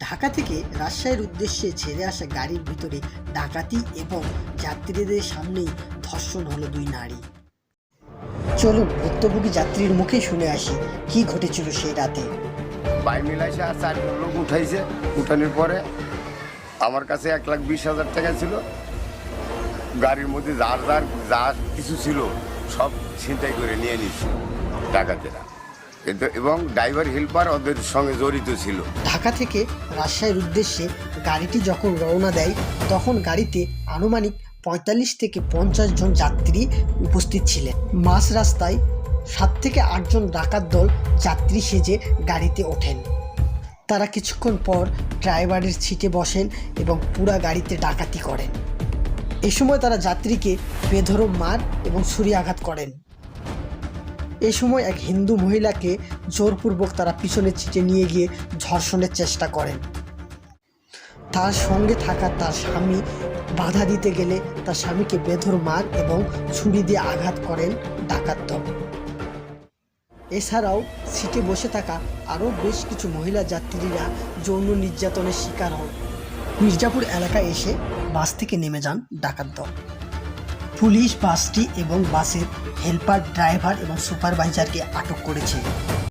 ঢাকা থেকে রাজশাহীর উদ্দেশ্যে ছেড়ে আসা গাড়ির ভিতরে ডাকাতি এবং যাত্রীদের সামনেই ধর্ষণ হলো দুই নারী। চলুন ভুক্তভোগী যাত্রীর মুখে শুনে আসি কি ঘটেছিল সেই রাতে। বাই মিলাইছে আর 4 লোক উঠাইছে। উঠানোর পরে আমার কাছে 1,20,000 টাকা ছিল। গাড়ির মধ্যে যার যা কিছু ছিল সব ছিনতাই করে নিয়ে নিচ্ছে ডাকাতেরা, এবং ড্রাইভার হেল্পার ওদের সঙ্গে জড়িত ছিল। ঢাকা থেকে রাজশাহীর উদ্দেশ্যে গাড়িটি যখন রওনা দেয় তখন গাড়িতে আনুমানিক 45 থেকে 50 জন যাত্রী উপস্থিত ছিলেন। মাঝ রাস্তায় 7 থেকে 8 জন ডাকাত দল যাত্রী সেজে গাড়িতে ওঠেন। তারা কিছুক্ষণ পর ড্রাইভারের সিটে বসেন এবং পুরা গাড়িতে ডাকাতি করেন। এ সময় তারা যাত্রীকে বেধড়ক মার এবং ছুরি আঘাত করেন। এ সময় এক হিন্দু মহিলাকে জোরপূর্বক তারা পিছনের সিটে নিয়ে গিয়ে ধর্ষণের চেষ্টা করেন। তার সঙ্গে থাকা তার স্বামী বাধা দিতে গেলে তার স্বামীকে বেধড়ক মার এবং ছুরি দিয়ে আঘাত করেন ডাকাত দল। এছাড়াও সিটে বসে থাকা আরও বেশ কিছু মহিলা যাত্রীরা যৌন নির্যাতনের শিকার হন। মির্জাপুর এলাকায় এসে বাস থেকে নেমে যান ডাকাত দল। পুলিশ বাসটি এবং বাসের হেল্পার, ড্রাইভার এবং সুপারভাইজারকে আটক করেছে।